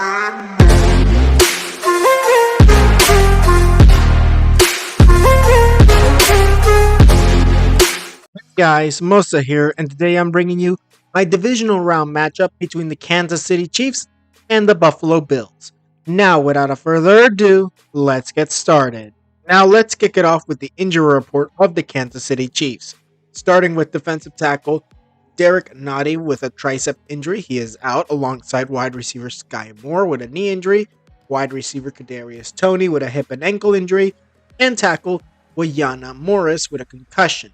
Guys, Mosa here, and today I'm bringing you my divisional round matchup between the Kansas City Chiefs and the Buffalo Bills. Now, without a further ado, let's get started. Now, let's kick it off with the injury report of the Kansas City Chiefs. Starting with defensive tackle Derek Nottie with a tricep injury. He is out alongside wide receiver Sky Moore with a knee injury, wide receiver Kadarius Toney with a hip and ankle injury, and tackle Wayana Morris with a concussion.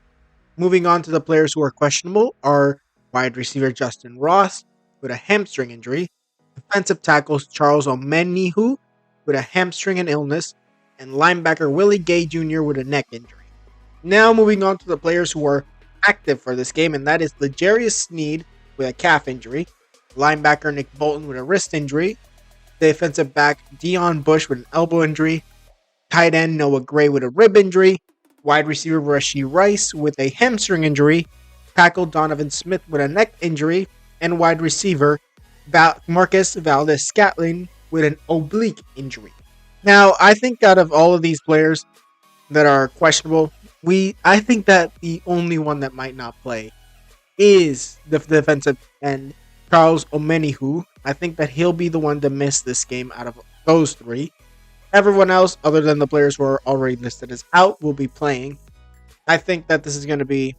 Moving on to the players who are questionable are wide receiver Justin Ross with a hamstring injury, defensive tackles Charles Omenihu with a hamstring and illness, and linebacker Willie Gay Jr. with a neck injury. Now moving on to the players who are active for this game, and that is L'Jarius Sneed with a calf injury, linebacker Nick Bolton with a wrist injury, defensive back Dion Bush with an elbow injury, tight end Noah Gray with a rib injury, wide receiver Rashee Rice with a hamstring injury, tackle Donovan Smith with a neck injury, and wide receiver Marcus Valdez-Scantling with an oblique injury. Now, I think out of all of these players that are questionable, I think that the only one that might not play is the defensive end Charles Omenihu. I think that he'll be the one to miss this game out of those three. Everyone else, other than the players who are already listed as out, will be playing. I think that this is going to be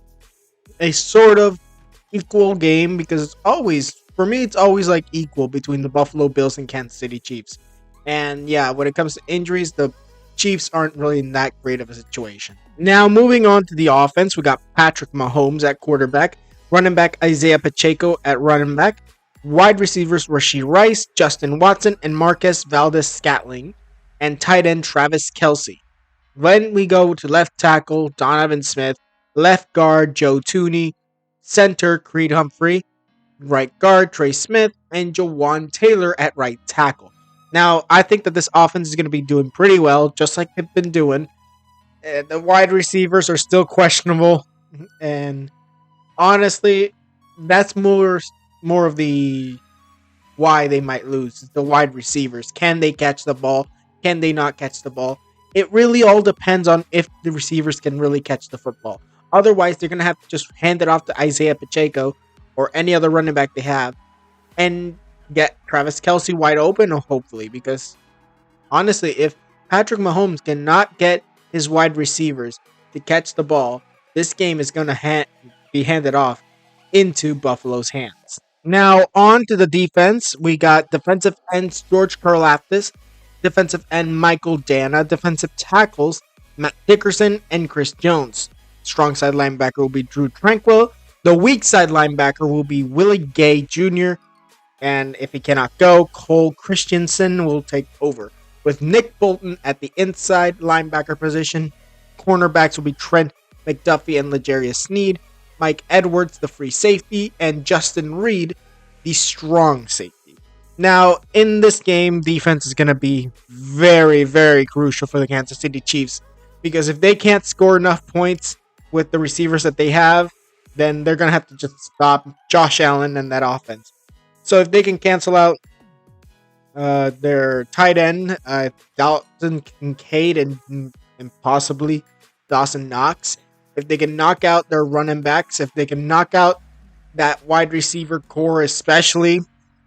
a sort of equal game because it's always like equal between the Buffalo Bills and Kansas City Chiefs. And yeah, when it comes to injuries, the Chiefs aren't really in that great of a situation. Now, moving on to the offense, we got Patrick Mahomes at quarterback, running back Isaiah Pacheco at running back, wide receivers Rashee Rice, Justin Watson, and Marquez Valdez-Scantling, and tight end Travis Kelce. Then we go to left tackle Donovan Smith, left guard Joe Thuney, center Creed Humphrey, right guard Trey Smith, and Jawan Taylor at right tackle. Now, I think that this offense is going to be doing pretty well, just like they've been doing. The wide receivers are still questionable, and honestly, that's more of the why they might lose. The wide receivers. Can they catch the ball? Can they not catch the ball? It really all depends on if the receivers can really catch the football. Otherwise, they're going to have to just hand it off to Isaiah Pacheco or any other running back they have and get Travis Kelce wide open, hopefully. Because, honestly, if Patrick Mahomes cannot get his wide receivers to catch the ball, this game is going to be handed off into Buffalo's hands. Now, on to the defense. We got defensive ends George Karlaftis, defensive end Michael Dana, defensive tackles Matt Dickerson and Chris Jones. Strong side linebacker will be Drew Tranquil. The weak side linebacker will be Willie Gay Jr. And if he cannot go, Cole Christensen will take over. With Nick Bolton at the inside linebacker position, cornerbacks will be Trent McDuffie and L'Jarius Sneed, Mike Edwards, the free safety, and Justin Reed, the strong safety. Now, in this game, defense is going to be very, very crucial for the Kansas City Chiefs because if they can't score enough points with the receivers that they have, then they're going to have to just stop Josh Allen and that offense. So if they can cancel out their tight end, Dalton Kincaid and possibly Dawson Knox, if they can knock out their running backs, if they can knock out that wide receiver core, especially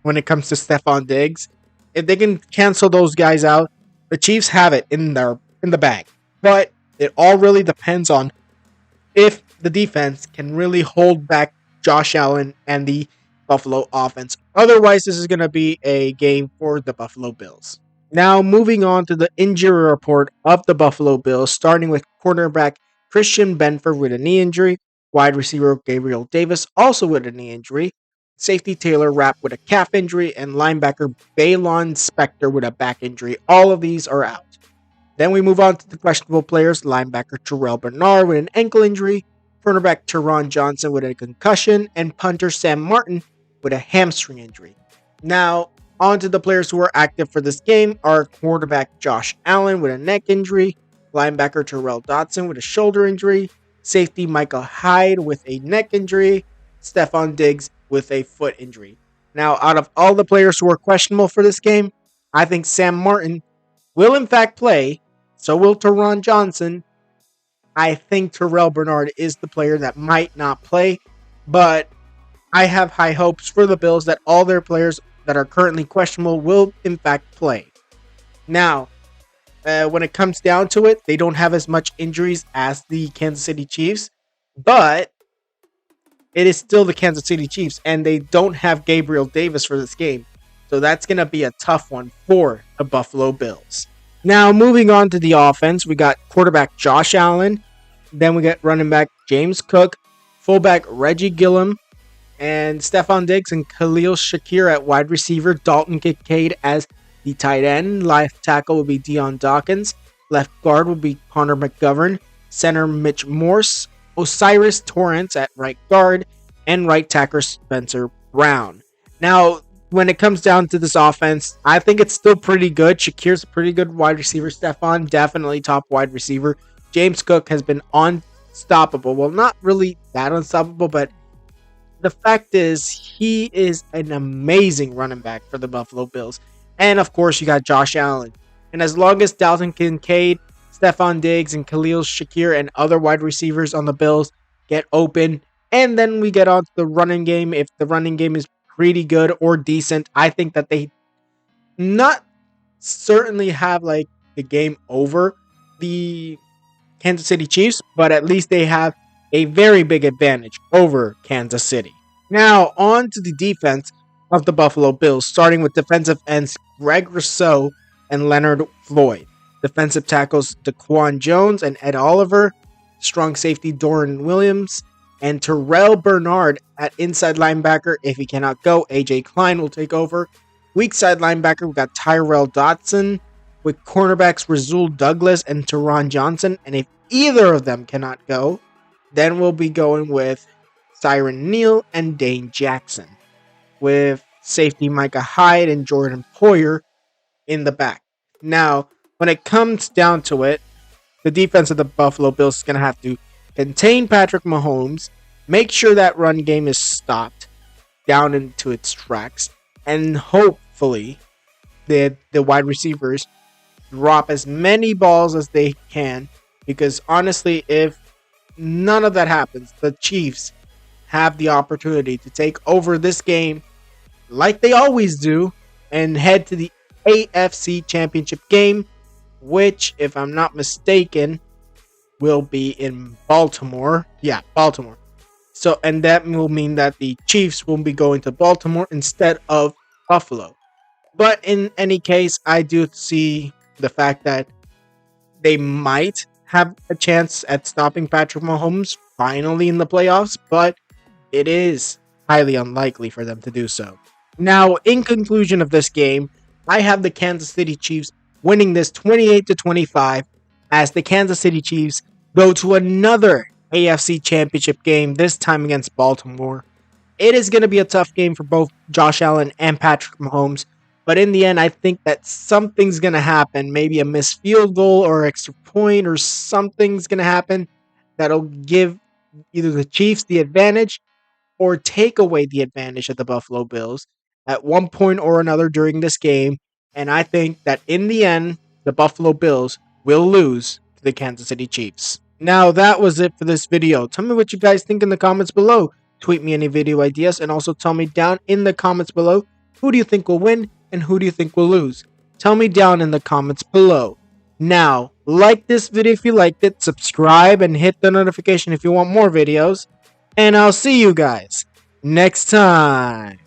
when it comes to Stephon Diggs, if they can cancel those guys out, the Chiefs have it in the bag. But it all really depends on if the defense can really hold back Josh Allen and the Buffalo offense. Otherwise, this is going to be a game for the Buffalo Bills. Now, moving on to the injury report of the Buffalo Bills, starting with cornerback Christian Benford with a knee injury, wide receiver Gabriel Davis also with a knee injury, safety Taylor Rapp with a calf injury, and linebacker Baylon Spector with a back injury. All of these are out. Then we move on to the questionable players, linebacker Terrell Bernard with an ankle injury, cornerback Teron Johnson with a concussion, and punter Sam Martin with a hamstring injury. Now, on to the players who are active for this game are quarterback Josh Allen with a neck injury, linebacker Terrell Dodson with a shoulder injury, safety Michael Hyde with a neck injury, Stephon Diggs with a foot injury. Now, out of all the players who are questionable for this game, I think Sam Martin will in fact play. So will Teron Johnson. I think Terrell Bernard is the player that might not play, but I have high hopes for the Bills that all their players that are currently questionable will in fact play. Now, when it comes down to it, they don't have as much injuries as the Kansas City Chiefs, but it is still the Kansas City Chiefs, and they don't have Gabriel Davis for this game. So that's going to be a tough one for the Buffalo Bills. Now, moving on to the offense, we got quarterback Josh Allen. Then we got running back James Cook, fullback Reggie Gillum, and Stephon Diggs and Khalil Shakir at wide receiver. Dalton Kincaid as the tight end. Left tackle will be Deion Dawkins. Left guard will be Connor McGovern. Center Mitch Morse. Osiris Torrance at right guard. And right tackle Spencer Brown. Now, when it comes down to this offense, I think it's still pretty good. Shakir's a pretty good wide receiver. Stephon, definitely top wide receiver. James Cook has been unstoppable. Well, not really that unstoppable, but the fact is he is an amazing running back for the Buffalo Bills. And of course, you got Josh Allen. And as long as Dalton Kincaid, Stephon Diggs, and Khalil Shakir and other wide receivers on the Bills get open, and then we get on to the running game. If the running game is pretty good or decent, I think that they not certainly have like the game over the Kansas City Chiefs, but at least they have a very big advantage over Kansas City. Now, on to the defense of the Buffalo Bills, starting with defensive ends Greg Rousseau and Leonard Floyd. Defensive tackles Daquan Jones and Ed Oliver. Strong safety Dorian Williams. And Terrell Bernard at inside linebacker. If he cannot go, AJ Klein will take over. Weak side linebacker, we got Tyrell Dodson. With cornerbacks Rasul Douglas and Teron Johnson. And if either of them cannot go, then we'll be going with Siren Neal and Dane Jackson. With safety Micah Hyde and Jordan Poyer in the back. Now, when it comes down to it, the defense of the Buffalo Bills is going to have to contain Patrick Mahomes, make sure that run game is stopped down into its tracks, and hopefully the wide receivers drop as many balls as they can, because honestly, if none of that happens, the Chiefs have the opportunity to take over this game like they always do and head to the AFC Championship game, which, if I'm not mistaken, will be in Baltimore. Yeah, Baltimore. So, and that will mean that the Chiefs will be going to Baltimore instead of Buffalo. But in any case, I do see the fact that they might have a chance at stopping Patrick Mahomes finally in the playoffs, but it is highly unlikely for them to do so. Now, in conclusion of this game, I have the Kansas City Chiefs winning this 28-25 as the Kansas City Chiefs go to another AFC Championship game, this time against Baltimore. It is going to be a tough game for both Josh Allen and Patrick Mahomes, but in the end, I think that something's going to happen. Maybe a missed field goal or extra point or something's going to happen that'll give either the Chiefs the advantage or take away the advantage of the Buffalo Bills at one point or another during this game. And I think that in the end, the Buffalo Bills will lose to the Kansas City Chiefs. Now, that was it for this video. Tell me what you guys think in the comments below. Tweet me any video ideas and also tell me down in the comments below, who do you think will win and who do you think will lose? Tell me down in the comments below. Now, like this video if you liked it, subscribe and hit the notification if you want more videos, and I'll see you guys next time.